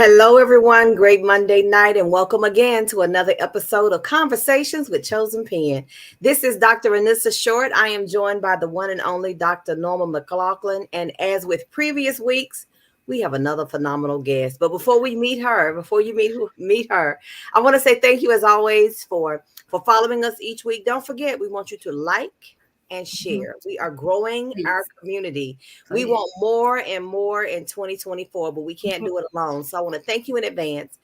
Hello, everyone. Great Monday night, and welcome again to another episode of Conversations with Chosen Pen. This is Dr. Anissa Short. I am joined by the one and only Dr. Norma McLaughlin. And as with previous weeks, we have another phenomenal guest. But before we meet her, before you meet her, I want to say thank you as always for following us each week. Don't forget, we want you to like and Mhm. share. We are growing our Please, community. We please. want more and more in 2024, but we can't do it alone. So I want to thank you in advance.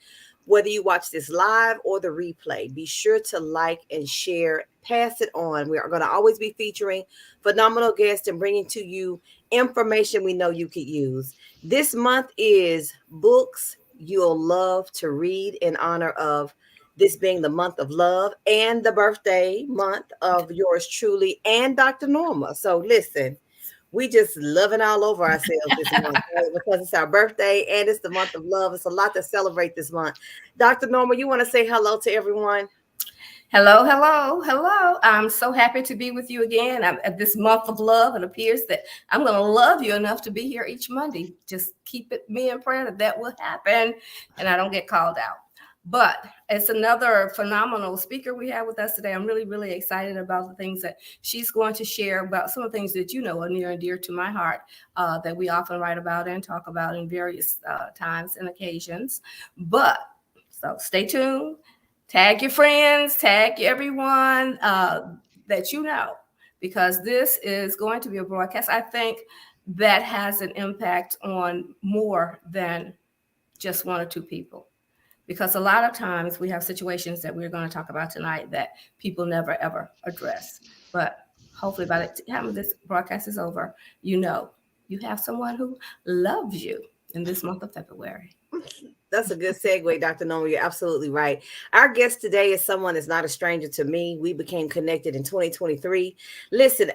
Whether you watch this live or the replay, be sure to like and share, pass it on. We are going to always be featuring phenomenal guests and bringing to you information we know you could use. This month is books you'll love to read in honor of this being the month of love and the birthday month of yours truly and Dr. Norma. So listen, we just loving all over ourselves this month, right? Because it's our birthday and it's the month of love. It's a lot to celebrate this month. Dr. Norma, you want to say hello to everyone? Hello, hello, hello. I'm so happy to be with you again. I'm at this month of love. It appears that I'm going to love you enough to be here each Monday. Just keep me in prayer that will happen and I don't get called out. But it's another phenomenal speaker we have with us today. I'm really, really excited about the things that she's going to share about some of the things that you know are near and dear to my heart that we often write about and talk about in various times and occasions. But so stay tuned. Tag your friends, tag everyone that you know, because this is going to be a broadcast, I think, that has an impact on more than just one or two people. Because a lot of times we have situations that we're going to talk about tonight that people never ever address. But hopefully by the time this broadcast is over, you know you have someone who loves you in this month of February. That's a good segue, Dr. Norma. You're absolutely right. Our guest today is someone that's not a stranger to me. We became connected in 2023. Listen,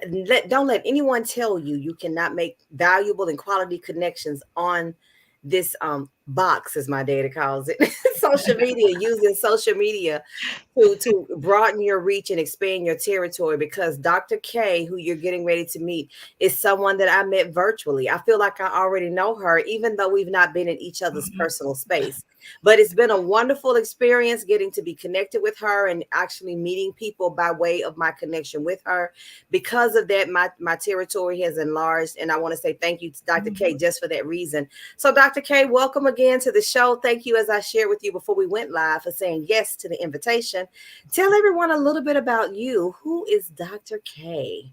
don't let anyone tell you you cannot make valuable and quality connections on this box, as my daddy calls it, social media, using social media to broaden your reach and expand your territory, because Dr. K, who you're getting ready to meet, is someone that I met virtually. I feel like I already know her, even though we've not been in each other's Mhm. personal space. But it's been a wonderful experience getting to be connected with her and actually meeting people by way of my connection with her. Because of that, my territory has enlarged. And I want to say thank you to Dr. K Mhm. just for that reason. So, Dr. K, welcome again to the show. Thank you, as I shared with you before we went live, for saying yes to the invitation. Tell everyone a little bit about you. Who is Dr. K?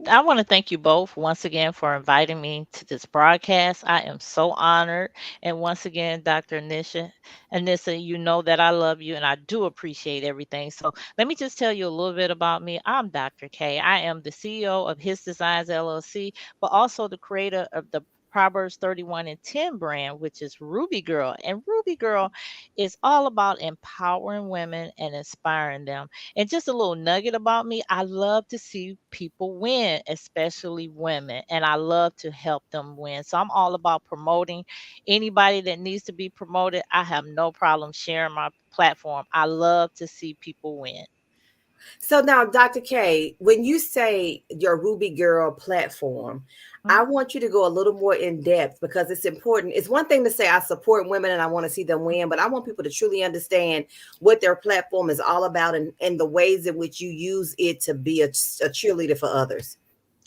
I want to thank you both once again for inviting me to this broadcast. I am so honored. And once again, Dr. Anissa, you know that I love you and I do appreciate everything. So let me just tell you a little bit about me. I'm Dr. K. I am the CEO of His Designs LLC, but also the creator of the Proverbs 31 and 10 brand, which is Ruby Girl. And Ruby Girl is all about empowering women and inspiring them. And just a little nugget about me, I love to see people win, especially women, and I love to help them win. So I'm all about promoting anybody that needs to be promoted. I have no problem sharing my platform. I love to see people win. So now, Dr. K, when you say your Ruby Girl platform, I Mhm. want you to go a little more in depth, because it's important. It's one thing to say I support women and I want to see them win, but I want people to truly understand what their platform is all about, and the ways in which you use it to be a cheerleader for others.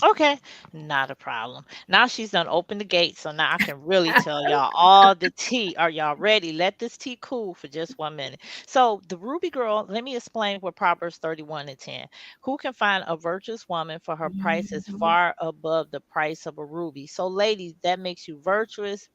Okay, not a problem. Now she's done opened the gate, so now I can really tell y'all all the tea. Are y'all ready? Let this tea cool for just 1 minute. So the Ruby Girl, let me explain what Proverbs 31 and 10. Who can find a virtuous woman, for her price is Mhm. far above the price of a ruby. So ladies, that makes you virtuous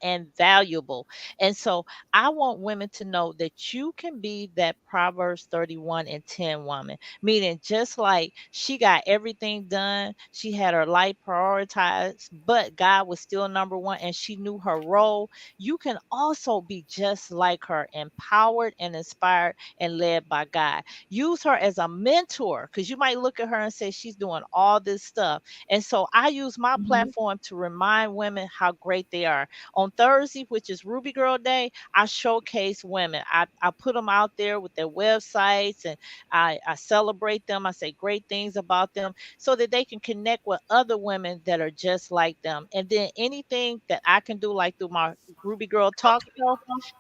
and valuable. And so I want women to know that you can be that Proverbs 31 and 10 woman, meaning just like she got everything done, she had her life prioritized, but God was still number one and she knew her role. You can also be just like her, empowered and inspired and led by God. Use her as a mentor, because you might look at her and say she's doing all this stuff. And so I use my Mhm. platform to remind women how great they are. On Thursday, which is Ruby Girl Day, I showcase women. I put them out there with their websites, and I celebrate them. I say great things about them so that they can connect with other women that are just like them. And then anything that I can do, like through my Ruby Girl Talk Show,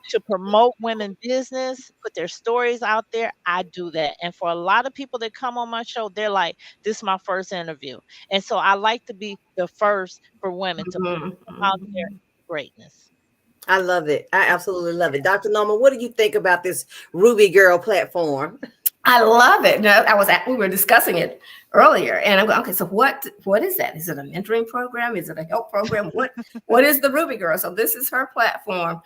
to promote women business, put their stories out there, I do that. And for a lot of people that come on my show, they're like, this is my first interview. And so I like to be the first for women to put Mhm, them out there mhm. greatness. I love it. I absolutely love it. Dr. Norman, what do you think about this Ruby Girl platform? I love it. No, we were discussing it earlier, and I'm going, okay, so what is that? Is it a mentoring program? Is it a help program? What is the Ruby Girl? So this is her platform,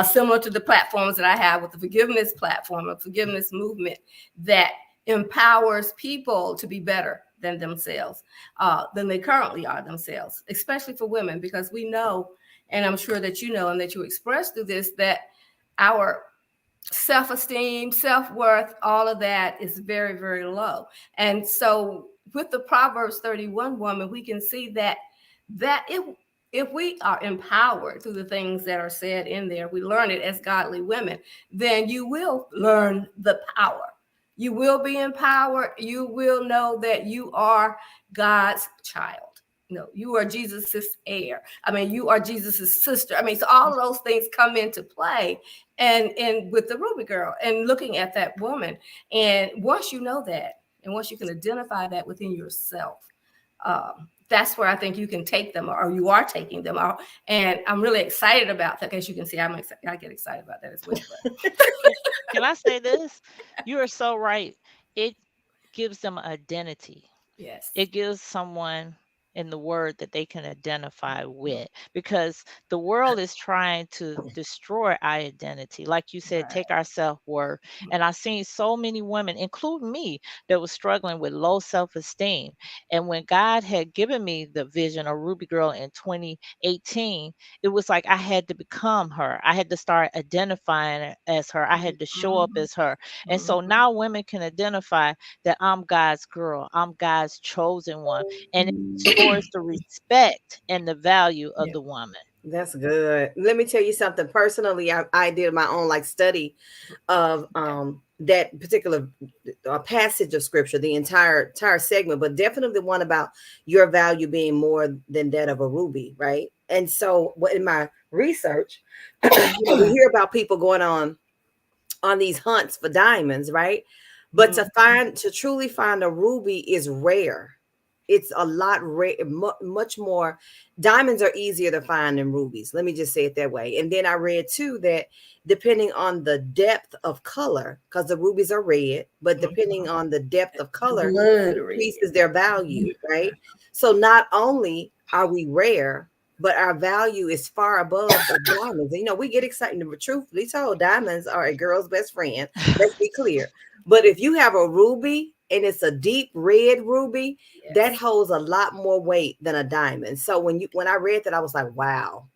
similar to the platforms that I have with the forgiveness platform, a forgiveness movement that empowers people to be better than themselves, than they currently are themselves, especially for women, because we know, and I'm sure that you know, and that you express through this, that our self-esteem, self-worth, all of that is very, very low. And so with the Proverbs 31 woman, we can see that if we are empowered through the things that are said in there, we learn it as godly women, then you will learn the power. You will be empowered. You will know that you are God's child. No, you are Jesus's heir. I mean, you are Jesus's sister. I mean, so all of those things come into play, and with the Ruby Girl, and looking at that woman, and once you know that, and once you can identify that within yourself, that's where I think you can take them, or you are taking them out. And I'm really excited about that. As you can see, I get excited about that as well. Can, can I say this? You are so right. It gives them identity. Yes. It gives someone in the word that they can identify with, because the world is trying to destroy our identity, like you said, Right. take our self-worth. And I've seen so many women, including me, that was struggling with low self-esteem. And when God had given me the vision of Ruby Girl in 2018, it was like I had to become her. I had to start identifying as her. I had to show up Mhm. as her. And so Mhm. now women can identify that I'm God's girl, I'm God's chosen one, and it restores the respect and the value of Yeah. the woman. That's good. Let me tell you something. Personally, I did my own like study of that particular passage of scripture, the entire segment, but definitely one about your value being more than that of a ruby, right? And so, in my research, we hear about people going on these hunts for diamonds, right? But Mhm. to truly find a ruby is rare. It's a lot rare, much more. Diamonds are easier to find than rubies. Let me just say it that way. And then I read too that depending on the depth of color, because the rubies are red, but depending on the depth of The color, blood red. increases their value, right? So not only are we rare, but our value is far above the diamonds. We get excited. The truth be told, diamonds are a girl's best friend. Let's be clear. But if you have a ruby and it's a deep red ruby, that Yes. holds a lot more weight than a diamond. So when I read that, I was like, wow,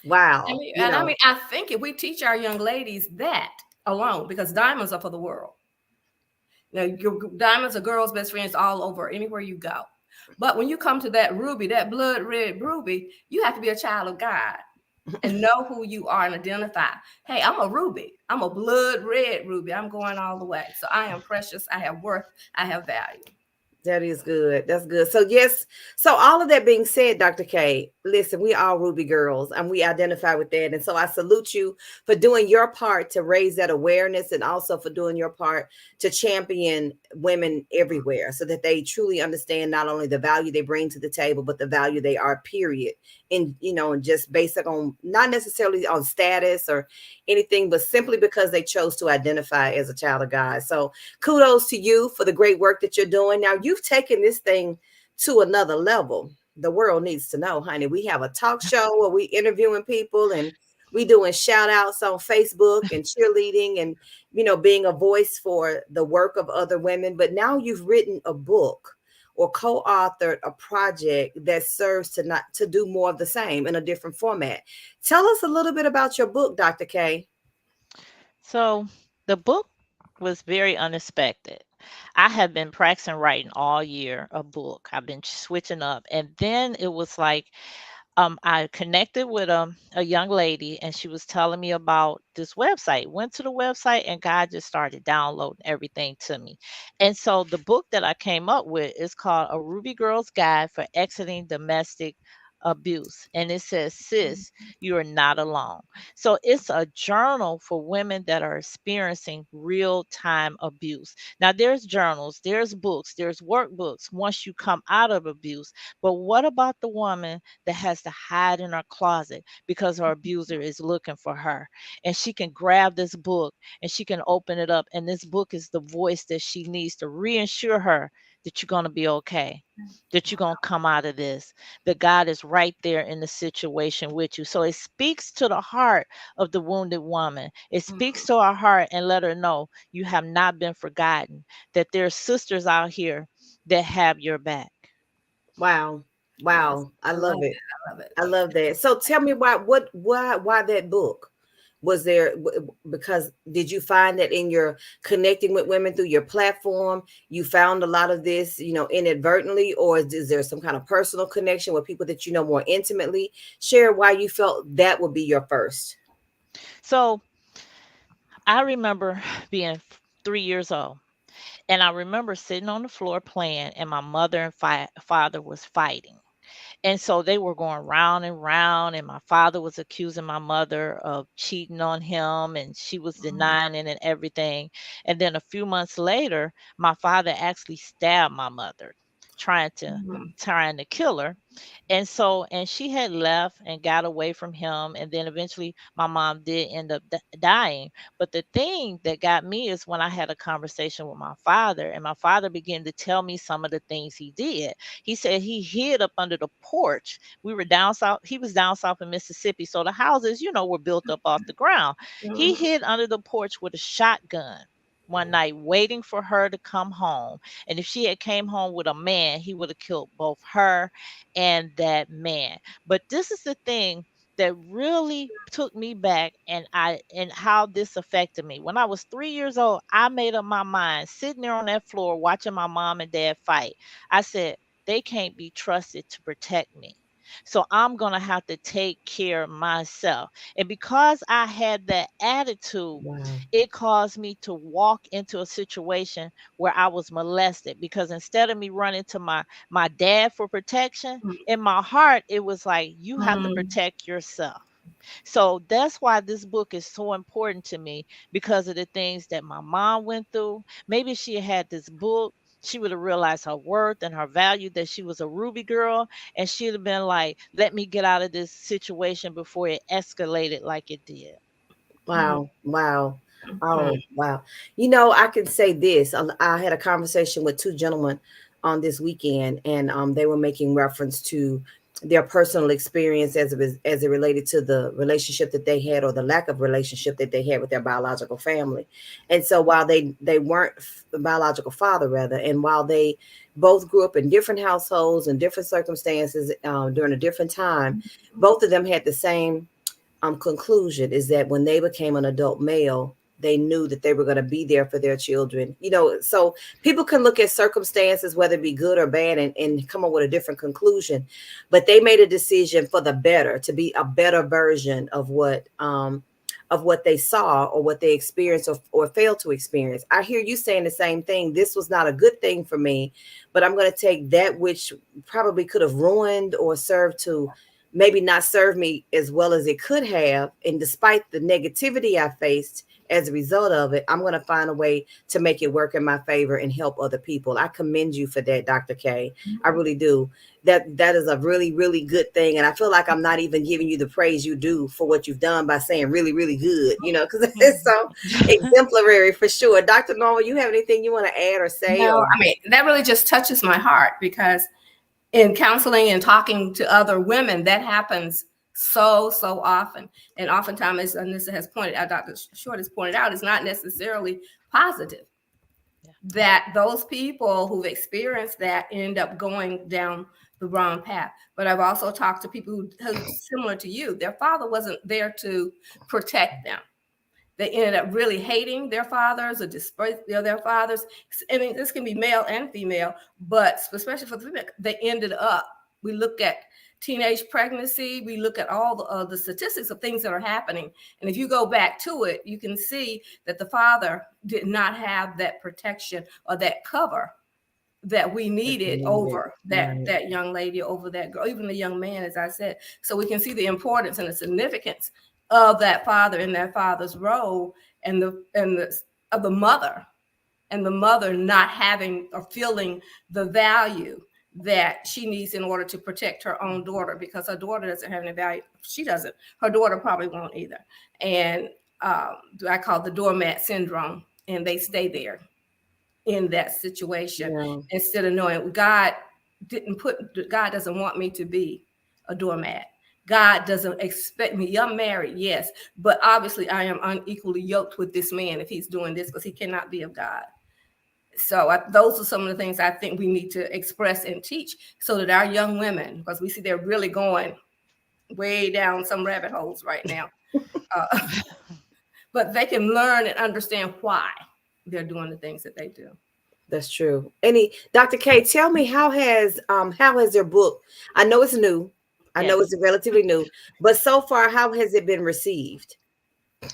wow. And I mean, I think if we teach our young ladies that alone, because diamonds are for the world. Now, diamonds are girls' best friends all over, anywhere you go. But when you come to that ruby, that blood red ruby, you have to be a child of God and know who you are and identify. Hey, I'm a ruby. I'm a blood red ruby. I'm going all the way. So I am precious. I have worth. I have value. That is good. That's good. So yes. So all of that being said, Dr. K, listen, we all Ruby girls and we identify with that. And so I salute you for doing your part to raise that awareness and also for doing your part to champion women everywhere so that they truly understand not only the value they bring to the table, but the value they are, period. And just based on not necessarily on status or anything, but simply because they chose to identify as a child of God. So kudos to you for the great work that you're doing. Now you've taken this thing to another level. The world needs to know, honey. We have a talk show where we interviewing people and we doing shout outs on Facebook and cheerleading and being a voice for the work of other women. But now you've written a book or co-authored a project that serves to do more of the same in a different format. Tell us a little bit about your book, Dr. K. So the book was very unexpected. I have been practicing writing all year a book. I've been switching up. And then it was like I connected with a young lady, and she was telling me about this website. Went to the website, and God just started downloading everything to me. And so the book that I came up with is called A Ruby Girl's Guide for Exiting Domestic Abuse. And it says, sis, you are not alone. So it's a journal for women that are experiencing real time abuse. Now, there's journals, there's books, there's workbooks once you come out of abuse. But what about the woman that has to hide in her closet because her abuser is looking for her? And she can grab this book and she can open it up. And this book is the voice that she needs to reassure her that you're going to be okay, that you're going to come out of this, that God is right there in the situation with you. So it speaks to the heart of the wounded woman. It speaks to her heart and let her know you have not been forgotten, that there's sisters out here that have your back. Wow. Yes, Wow. I I love love it. it. I love it. I love that. So tell me why that book? Was there because did you find that in your connecting with women through your platform, you found a lot of this, inadvertently, or is there some kind of personal connection with people that you know more intimately? Share why you felt that would be your first. So I remember being 3 years old. And I remember sitting on the floor playing, and my mother and father was fighting. And so they were going round and round, and my father was accusing my mother of cheating on him, and she was denying it and everything. And then a few months later, my father actually stabbed my mother, trying to Mhm. trying to kill her. And she had left and got away from him, and then eventually my mom did end up dying. But the thing that got me is when I had a conversation with my father, and my father began to tell me some of the things he did. He said he hid up under the porch. We were down south. He was down south in Mississippi. So the houses, were built up off the ground. He Mhm. hid under the porch with a shotgun one night waiting for her to come home. And if she had came home with a man, he would have killed both her and that man. But this is the thing that really took me back, and how this affected me. When I was 3 years old, I made up my mind sitting there on that floor watching my mom and dad fight. I said, they can't be trusted to protect me. So I'm going to have to take care of myself. And because I had that attitude, Wow. it caused me to walk into a situation where I was molested, because instead of me running to my dad for protection, in my heart it was like, you have to Mhm. protect yourself. So that's why this book is so important to me, because of the things that my mom went through. Maybe if she had this book, she would have realized her worth and her value, that she was a Ruby girl, and she'd have been like, let me get out of this situation before it escalated like it did. Mhm. Wow. Wow. Mhm. Oh, wow. I can say this. I had a conversation with two gentlemen on this weekend, and they were making reference to their personal experience as it related to the relationship that they had, or the lack of relationship that they had with their biological family. And so while they weren't the biological father, rather, and while they both grew up in different households and different circumstances during a different time, both of them had the same conclusion, is that when they became an adult male, they knew that they were going to be there for their children. So people can look at circumstances, whether it be good or bad, and come up with a different conclusion. But they made a decision for the better, to be a better version of what they saw or what they experienced, or failed to experience. I hear you saying the same thing. This was not a good thing for me, but I'm going to take that which probably could have ruined or served to maybe not serve me as well as it could have. And despite the negativity I faced as a result of it, I'm going to find a way to make it work in my favor and help other people. I commend you for that, Dr. K. I really do. That is a really, really good thing. And I feel like I'm not even giving you the praise you do for what you've done by saying really, really good, because it's so exemplary for sure. Dr. Norma, you have anything you want to add or say? No, Or I mean, that really just touches my heart, because in counseling and talking to other women, that happens so often. And oftentimes, as Anissa has pointed out, Dr. Short has pointed out, it's not necessarily positive. Yeah. That those people who've experienced that end up going down the wrong path. But I've also talked to people who similar to you, their father wasn't there to protect them. They ended up really hating their fathers or displacing their fathers. I mean, this can be male and female, but especially for the female, they ended up We look at teenage pregnancy. We look at all the statistics of things that are happening. And if you go back to it, you can see that the father did not have that protection or that cover that we needed over that young lady, over that girl, even the young man, as I said. So we can see the importance and the significance of that father and that father's role, and the of the mother, and the mother not having or feeling the value that she needs in order to protect her own daughter, because her daughter doesn't have any value. She doesn't. Her daughter probably won't either. And I call it the doormat syndrome, and they stay there in that situation instead of knowing God doesn't want me to be a doormat. God doesn't expect me. I'm married, yes, but obviously I am unequally yoked with this man if he's doing this, because he cannot be of God. So those are some of the things I think we need to express and teach, so that our young women, because we see they're really going way down some rabbit holes right now, but they can learn and understand why they're doing the things that they do. That's true. Dr. K, tell me, how has their book? I know it's new. I know it's relatively new, but so far, how has it been received?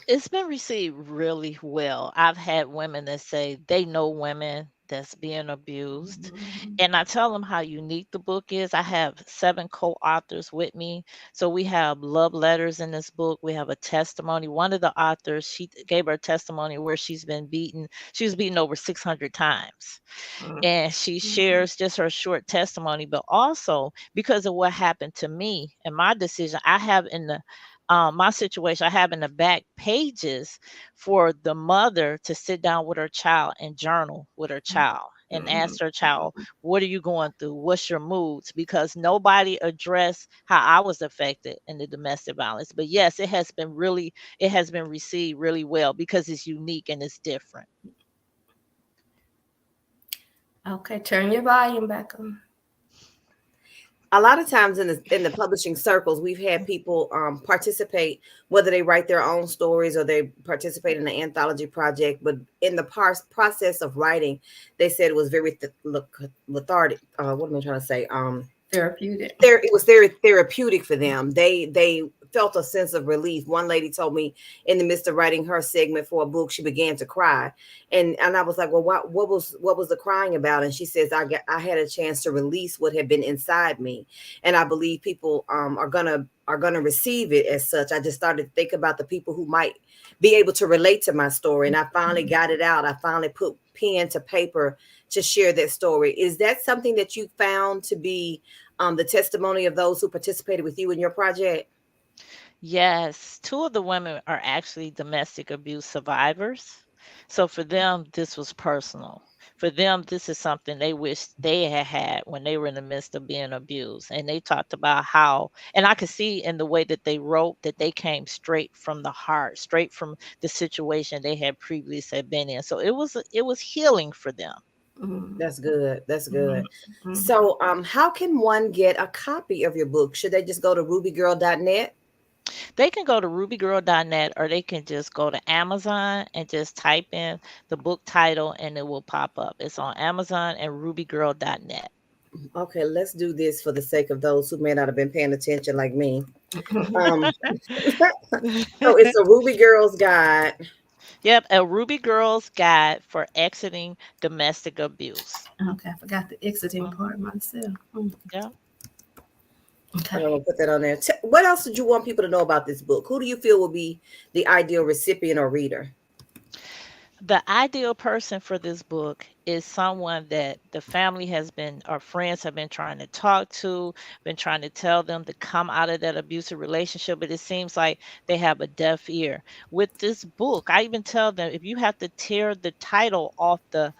It's been received really well. I've had women that say they know women that's being abused. And I tell them how unique the book is. I have 7 co-authors with me. So we have love letters in this book. We have a testimony. One of the authors, she gave her testimony where she's been beaten. She was beaten over 600 times. And she shares just her short testimony, but also because of what happened to me and my decision, I have in the my situation, I have in the back pages for the mother to sit down with her child and journal with her child and ask her child, what are you going through? What's your moods? Because nobody addressed how I was affected in the domestic violence. But yes, it has been received really well because it's unique and it's different. Okay, turn your volume back on. A lot of times in the publishing circles, we've had people participate, whether they write their own stories or they participate in an anthology project. But in the process of writing, they said it was very lethargic. What am I trying to say? Therapeutic. It was very therapeutic for them. They felt a sense of relief. One lady told me in the midst of writing her segment for a book, she began to cry, and I was like, well, what was the crying about? And she says, I had a chance to release what had been inside me, and I believe people are gonna receive it as such. I just started to think about the people who might be able to relate to my story, and I finally got it out. I finally put pen to paper to share that story. Is that something that you found to be the testimony of those who participated with you in your project? Yes, 2 of the women are actually domestic abuse survivors. So for them, this was personal. For them, this is something they wish they had had when they were in the midst of being abused. And they talked about how, and I could see in the way that they wrote that they came straight from the heart, straight from the situation they had previously been in. So it was healing for them. That's good. That's good. So how can one get a copy of your book? Should they just go to rubygirl.net? They can go to rubygirl.net or they can just go to Amazon and just type in the book title and it will pop up. It's on Amazon and rubygirl.net. Okay, let's do this for the sake of those who may not have been paying attention like me. So it's a Ruby Girl's Guide. Yep, a Ruby Girl's Guide for Exiting Domestic Abuse. Okay, I forgot the exiting part myself. Yeah. Okay. I'm gonna put that on there. What else did you want people to know about this book? Who do you feel will be the ideal recipient or reader? The ideal person for this book is someone that the family has been or friends have been trying to talk to, been trying to tell them to come out of that abusive relationship, but it seems like they have a deaf ear. With this book, I even tell them if you have to tear the title off the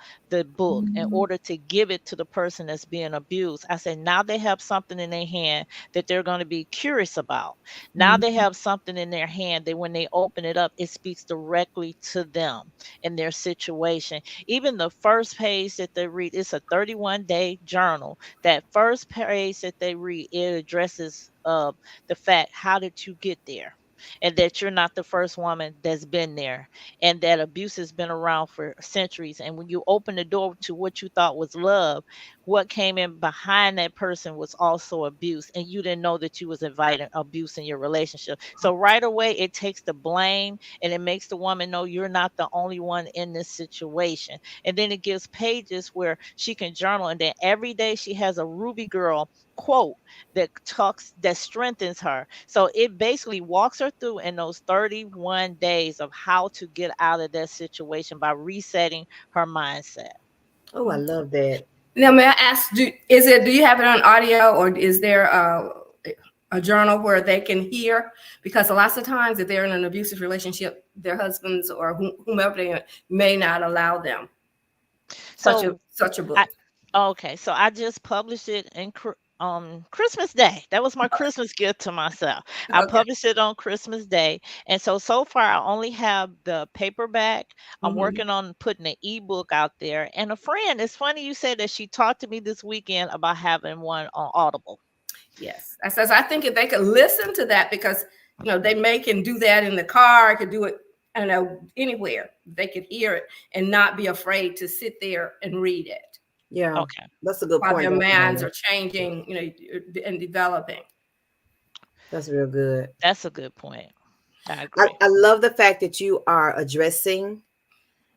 book in order to give it to the person that's being abused, I say now they have something in their hand that they're going to be curious about. Now they have something in their hand that when they open it up, it speaks directly to them and their situation. Even the first page that they read, it's a 31-day journal. That first page that they read, it addresses the fact, how did you get there? And that you're not the first woman that's been there, and that abuse has been around for centuries. And when you open the door to what you thought was love, what came in behind that person was also abuse, and you didn't know that you was inviting abuse in your relationship. So right away it takes the blame, and it makes the woman know you're not the only one in this situation. And then it gives pages where she can journal, and then every day she has a Ruby Girl quote that strengthens her. So it basically walks her through in those 31 days of how to get out of that situation by resetting her mindset. Oh, I love that. Now, may I ask, do you have it on audio, or is there a journal where they can hear? Because lots of times, if they're in an abusive relationship, their husbands or whomever they may not allow them So such a book. I okay, so I just published it in Christmas Day. That was my Christmas gift to myself. I Okay. published it on Christmas Day. And so far I only have the paperback. I'm Mhm. working on putting an ebook out there. And a friend, it's funny you said that she talked to me this weekend about having one on Audible. Yes, I think if they could listen to that, because they can do that in the car, could do it, I don't know, anywhere. They could hear it and not be afraid to sit there and read it Yeah, Okay. that's a good while point, their Dr. minds Norman. are changing, and developing. That's real good. That's a good point. I I, agree. I love the fact that you are addressing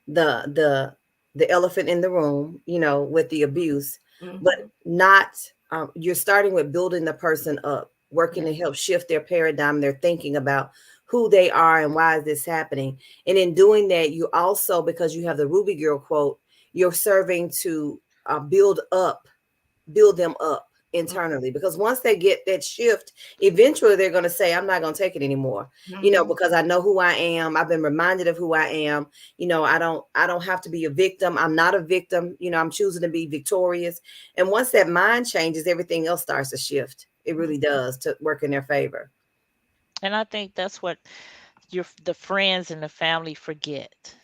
the the the elephant in the room, with the abuse, but Mhm. not you're starting with building the person up, working Yeah. to help shift their paradigm, their thinking about who they are and why is this happening. And in doing that, you also, because you have the Ruby Girl quote, you're serving to build them up internally, because once they get that shift, eventually they're going to say, I'm not going to take it anymore, Mhm. because I know who I am. I've been reminded of who I am. I don't have to be a victim. I'm not a victim. I'm choosing to be victorious. And once that mind changes, everything else starts to shift. It really does, to work in their favor. And I think that's what the friends and the family forget.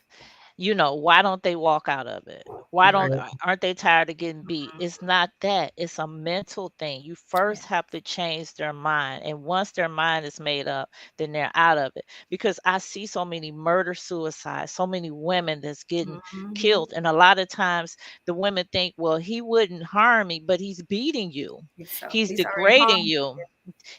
Why don't they walk out of it? Why don't Right. aren't they tired of getting beat? It's not that. It's a mental thing. You Yeah. first have to change their mind. And once their mind is made up, then they're out of it. Because I see so many murder suicides, so many women that's getting Mhm. killed. And a lot of times the women think, well, he wouldn't harm me, but he's beating you. So He's he's already degrading harmed, you.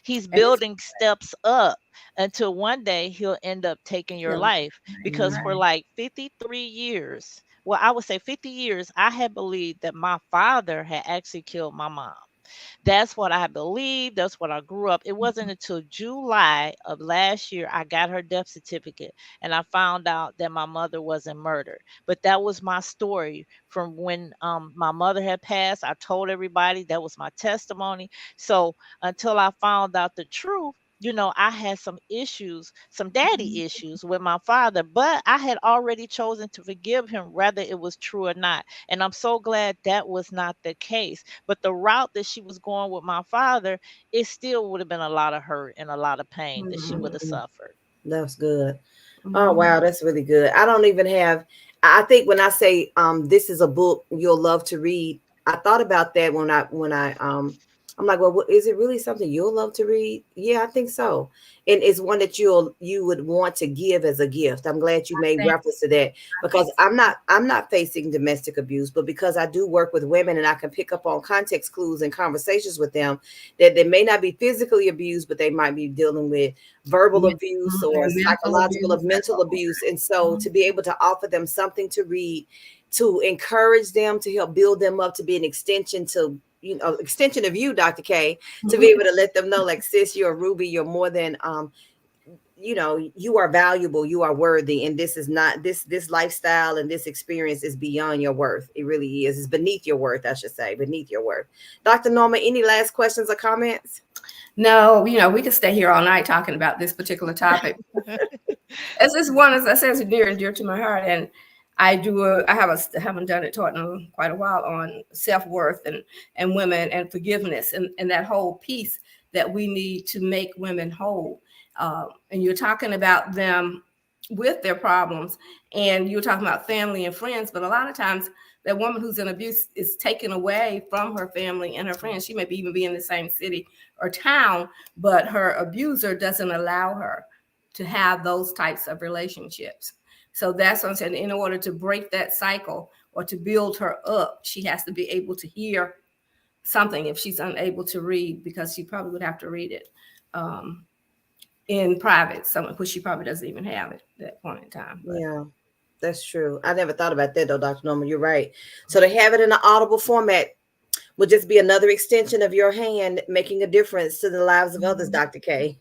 He's and it's building steps up until one day he'll end up taking your killing. life. Because Right. for Mhm. like 53 years, well, I would say 50 years, I had believed that my father had actually killed my mom. That's what I believed. That's what I grew up. It wasn't until July of last year I got her death certificate and I found out that my mother wasn't murdered. But that was my story from when my mother had passed. I told everybody that was my testimony. So until I found out the truth, I had some issues, some daddy Mhm. issues with my father, but I had already chosen to forgive him, whether it was true or not. And I'm so glad that was not the case. But the route that she was going with my father, it still would have been a lot of hurt and a lot of pain that she would have Mhm. suffered. That's good. Oh Mhm. wow, that's really good. I don't even have I think when I say this is a book you'll love to read, I thought about that when I'm like, well, is it really something you'll love to read? Yeah, I think so. And it's one that you would want to give as a gift. I'm glad you made Thank- reference to that, I because think I'm not facing domestic abuse, but because I do work with women and I can pick up on context clues and conversations with them, that they may not be physically abused, but they might be dealing with verbal abuse or and mental psychological or abuse. That's mental all. abuse. And so Mhm. to be able to offer them something to read, to encourage them, to help build them up, to be an extension of you, Dr. K, to be able to let them know, like, sis, you're a Ruby, you're more than you are valuable, you are worthy, and this is not this lifestyle and this experience is beyond your worth. It really is. It's beneath your worth, I should say, beneath your worth. Dr. Norma, any last questions or comments? No, we could stay here all night talking about this particular topic. As this one, as I said, is near and dear to my heart, and I haven't done it taught in quite a while on self-worth and women and forgiveness and that whole piece that we need to make women whole. And you're talking about them with their problems, and you're talking about family and friends, but a lot of times that woman who's in abuse is taken away from her family and her friends. She may be even be in the same city or town, but her abuser doesn't allow her to have those types of relationships. So that's what I'm saying. In order to break that cycle, or to build her up. She has to be able to hear something if she's unable to read, because she probably would have to read it in private, which she probably doesn't even have at that point in time. But. Yeah, that's true. I never thought about that though, Dr. Norman. You're right. So to have it in an audible format would just be another extension of your hand, making a difference to the lives of others, Dr. K.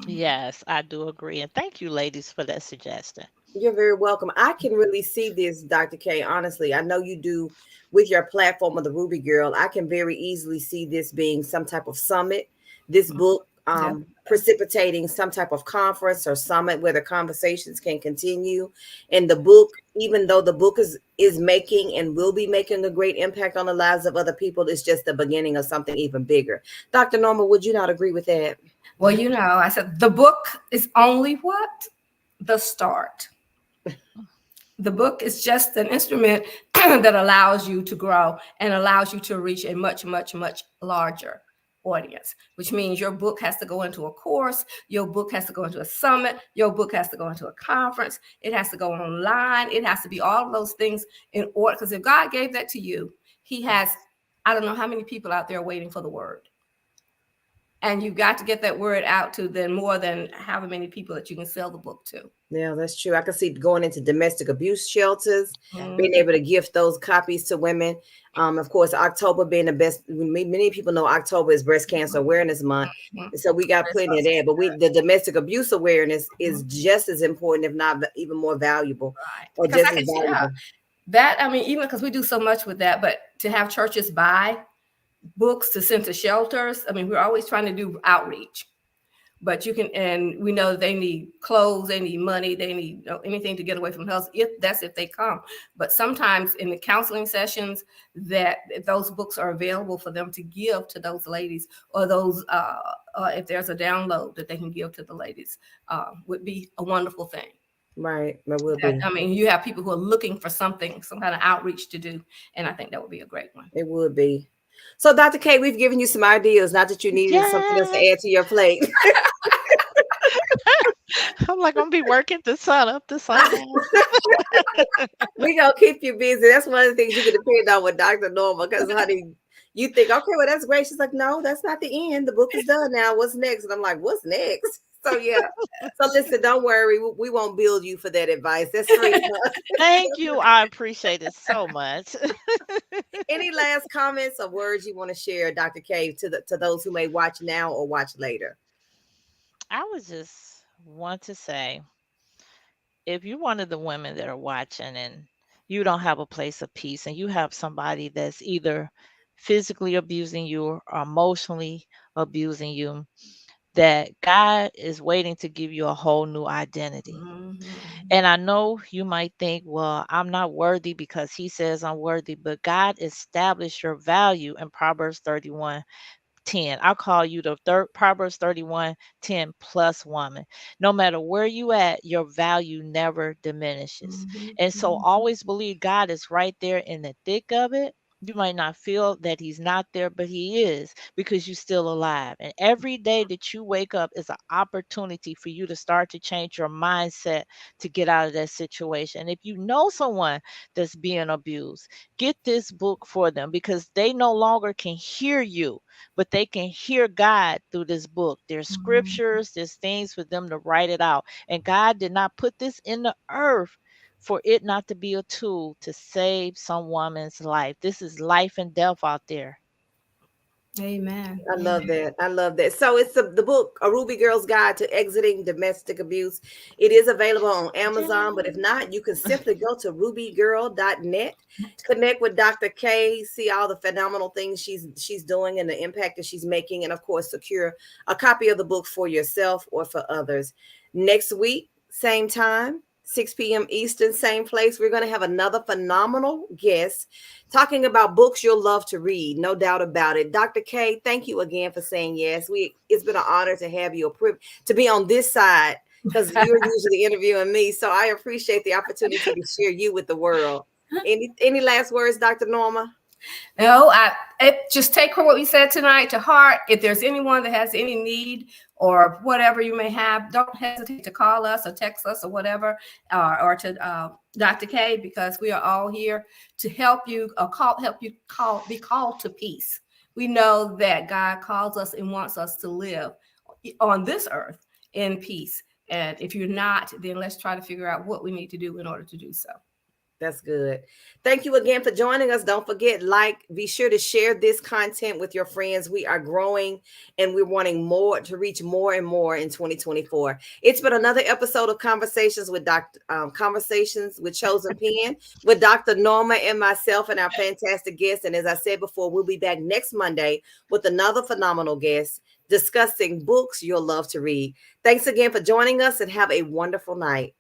Yes, I do agree. And thank you, ladies, for that suggestion. You're very welcome. I can really see this, Dr. K. Honestly, I know you do with your platform of the Ruby Girl. I can very easily see this being some type of summit. This book precipitating some type of conference or summit where the conversations can continue. And the book, even though the book is making and will be making a great impact on the lives of other people, it's just the beginning of something even bigger. Dr. Norma, would you not agree with that? Well, I said the book is only what? The start. The book is just an instrument that allows you to grow and allows you to reach a much, much, much larger audience, which means your book has to go into a course, your book has to go into a summit, your book has to go into a conference, it has to go online, it has to be all of those things in order, because if God gave that to you, he has, I don't know how many people out there waiting for the word. And you've got to get that word out to then more than however many people that you can sell the book to. Yeah, that's true. I can see going into domestic abuse shelters, being able to gift those copies to women. Of course, October being the best. Many people know October is Breast Cancer Awareness Month. So we got plenty of that. But the domestic abuse awareness is just as important, if not even more valuable. Right. Or just as valuable. That, I mean, even because we do so much with that, but to have churches buy books to send to shelters. I mean, we're always trying to do outreach, but you can, and we know they need clothes, they need money, they need anything to get away from health, if they come. But sometimes in the counseling sessions, that those books are available for them to give to those ladies, or those if there's a download that they can give to the ladies, would be a wonderful thing. Right. That will be. I mean, you have people who are looking for something, some kind of outreach to do, and I think that would be a great one. It would be. So, Dr. K, we've given you some ideas. Not that you needed something else to add to your plate. I'm like, I'm gonna be working the sun up, the sun down. We're gonna keep you busy. That's one of the things you can depend on with Dr. Norma, because honey, you think, okay, well, that's great. She's like, no, that's not the end. The book is done now. What's next? And I'm like, what's next? So yeah. So listen, don't worry. We won't bill you for that advice. That's free. Thank you. I appreciate it so much. Any last comments or words you want to share, Dr. K, to those who may watch now or watch later? I would just want to say, if you're one of the women that are watching and you don't have a place of peace, and you have somebody that's either physically abusing you or emotionally abusing you, that God is waiting to give you a whole new identity. And I know you might think, well, I'm not worthy because he says I'm worthy, but God established your value in Proverbs 31:10. I'll call you the Proverbs 31:10 plus woman. No matter where you at, your value never diminishes. And so always believe God is right there in the thick of it. You might not feel that he's not there, but he is, because you're still alive. And every day that you wake up is an opportunity for you to start to change your mindset to get out of that situation. If you know someone that's being abused, get this book for them, because they no longer can hear you, but they can hear God through this book. There's scriptures, there's things for them to write it out. And God did not put this in the earth for it not to be a tool to save some woman's life. This is life and death out there. Amen. I love that. I love that. So it's the book, A Ruby Girl's Guide to Exiting Domestic Abuse. It is available on Amazon, but if not, you can simply go to rubygirl.net, connect with Dr. K, see all the phenomenal things she's doing and the impact that she's making, and of course, secure a copy of the book for yourself or for others. Next week, same time, 6 p.m. Eastern, same place. We're going to have another phenomenal guest talking about books you'll love to read. No doubt about it. Dr. K, thank you again for saying yes. It's been an honor to have you, to be on this side, because you're usually interviewing me. So I appreciate the opportunity to share you with the world. Any last words, Dr. Norma? No, just take what we said tonight to heart. If there's anyone that has any need or whatever you may have, don't hesitate to call us or text us or whatever, or to Dr. K, because we are all here to help you, be called to peace. We know that God calls us and wants us to live on this earth in peace. And if you're not, then let's try to figure out what we need to do in order to do so. That's good. Thank you again for joining us. Don't forget, be sure to share this content with your friends. We are growing and we're wanting more to reach more and more in 2024. It's been another episode of Conversations with Conversations with Chosen Pen with Dr. Norma and myself and our fantastic guests. And as I said before, we'll be back next Monday with another phenomenal guest discussing books you'll love to read. Thanks again for joining us and have a wonderful night.